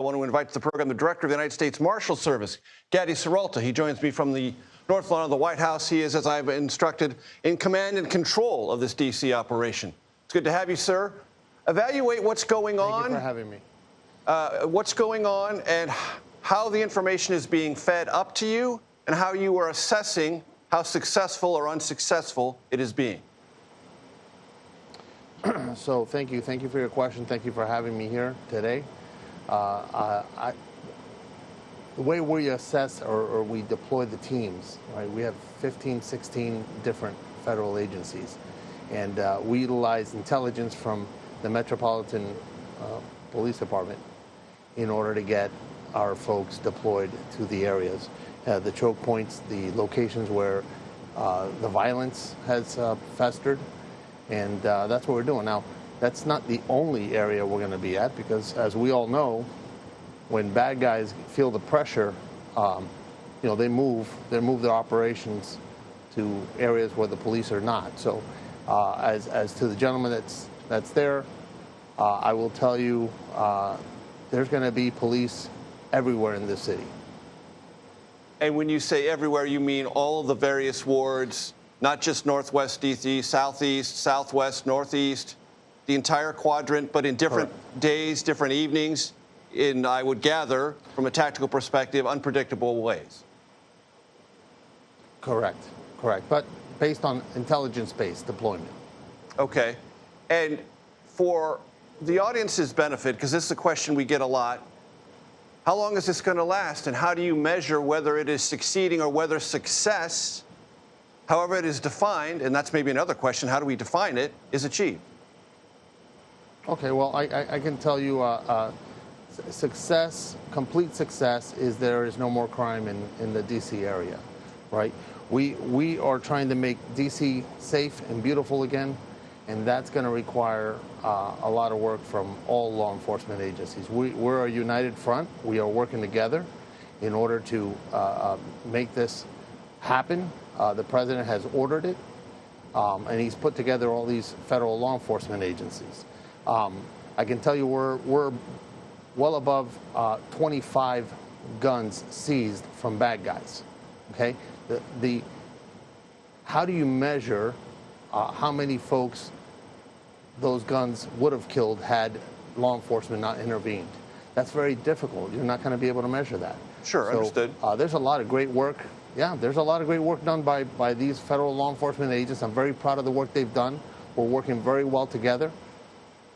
I want to invite to the program the director of the United States Marshals Service, Gady Serralta. He joins me from the North Lawn of the White House. He is, as I've instructed, in command and control of this D.C. operation. It's good to have you, sir. Evaluate what's going on. Thank you for having me. What's going on and how the information is being fed up to you and how you are assessing how successful or unsuccessful it is being. So thank you. Thank you for your question. Thank you for having me here today. The way we assess or we deploy the teams, right? We have 15, 16 different federal agencies, and we utilize intelligence from the Metropolitan Police Department in order to get our folks deployed to the areas, the choke points, the locations where the violence has festered, and that's what we're doing. Now, that's not the only area we're going to be at, because as we all know, when bad guys feel the pressure, they move their operations to areas where the police are not. So as to the gentleman that's there, I will tell you there's going to be police everywhere in this city. And when you say everywhere, you mean all of the various wards, not just Northwest DC, Southeast, Southwest, Northeast, the entire quadrant, but in different days, different evenings, in, I would gather, from a tactical perspective, unpredictable ways. Correct. But based on intelligence-based deployment. Okay. And for the audience's benefit, because this is a question we get a lot, how long is this going to last, and how do you measure whether it is succeeding or whether success, however it is defined, and that's maybe another question, how do we define it, is achieved? Okay, well, I can tell you success, complete success, is there is no more crime in the D.C. area, right? We are trying to make D.C. safe and beautiful again, and that's going to require a lot of work from all law enforcement agencies. We're a united front. We are working together in order to make this happen. The president has ordered it, and he's put together all these federal law enforcement agencies. I can tell you we're well above 25 guns seized from bad guys. Okay, how do you measure how many folks those guns would have killed had law enforcement not intervened? That's very difficult. You're not going to be able to measure that. Sure, understood. There's a lot of great work. Yeah, there's a lot of great work done by these federal law enforcement agents. I'm very proud of the work they've done. We're working very well together,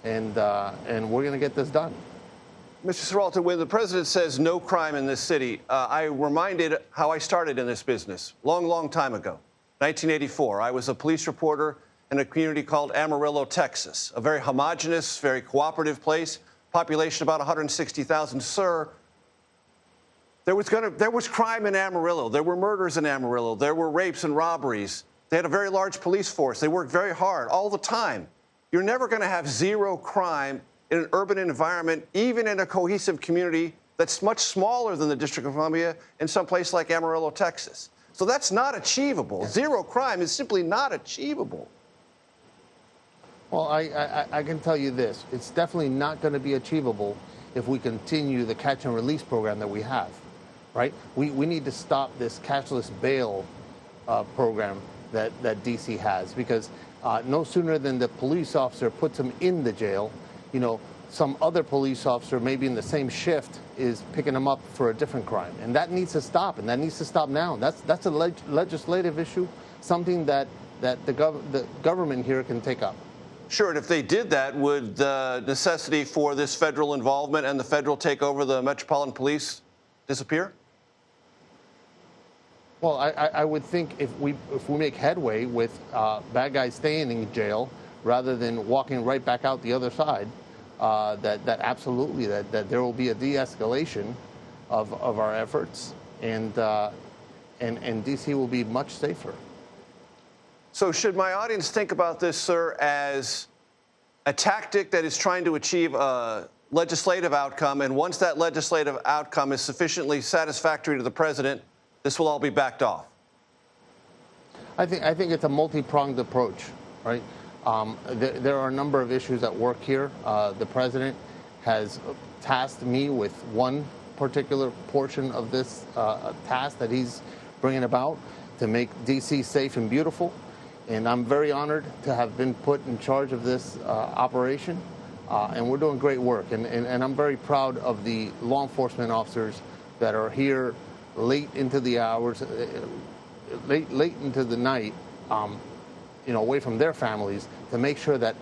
and we're going to get this done. Mr. Serralta, when the president says no crime in this city, I reminded how I started in this business long time ago. 1984, I was a police reporter in a community called Amarillo, Texas, a very homogenous, very cooperative place, population about 160,000. Sir, there was crime in Amarillo. There were murders in Amarillo. There were rapes and robberies. They had a very large police force. They worked very hard all the time. You're never going to have zero crime in an urban environment, even in a cohesive community that's much smaller than the District of Columbia in some place like Amarillo, Texas. So that's not achievable. Zero crime is simply not achievable. Well, I can tell you this. It's definitely not going to be achievable if we continue the catch and release program that we have, right? We need to stop this cashless bail program that D.C. has, because no sooner than the police officer puts him in the jail, some other police officer, maybe in the same shift, is picking him up for a different crime. And that needs to stop, and that needs to stop now. That's a legislative issue, something that the government here can take up. Sure, and if they did that, would the necessity for this federal involvement and the federal takeover of the Metropolitan Police disappear? Well, I would think if we make headway with bad guys staying in jail rather than walking right back out the other side, that absolutely that there will be a de-escalation of our efforts, and D.C. will be much safer. So should my audience think about this, sir, as a tactic that is trying to achieve a legislative outcome, and once that legislative outcome is sufficiently satisfactory to the president, this will all be backed off? I think it's a multi-pronged approach, right? There are a number of issues at work here. The president has tasked me with one particular portion of this task that he's bringing about to make D.C. safe and beautiful. And I'm very honored to have been put in charge of this operation. And we're doing great work. And I'm very proud of the law enforcement officers that are here late into the hours, late into the night, away from their families to make sure that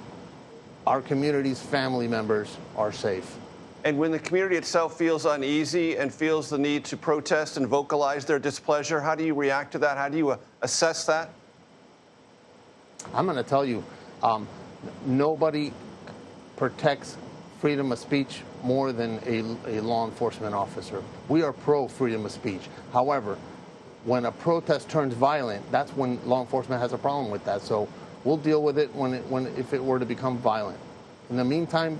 our community's family members are safe. And when the community itself feels uneasy and feels the need to protest and vocalize their displeasure, how do you react to that? How do you assess that? I'm going to tell you, nobody protects freedom of speech more than a law enforcement officer. We are pro freedom of speech. However, when a protest turns violent, that's when law enforcement has a problem with that. So we'll deal with it if it were to become violent. In the meantime,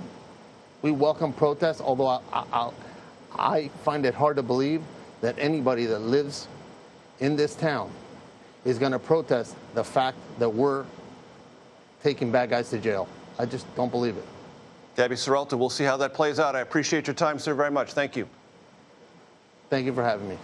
we welcome protests, although I find it hard to believe that anybody that lives in this town is going to protest the fact that we're taking bad guys to jail. I just don't believe it. Gady Serralta, we'll see how that plays out. I appreciate your time, sir, very much. Thank you. Thank you for having me.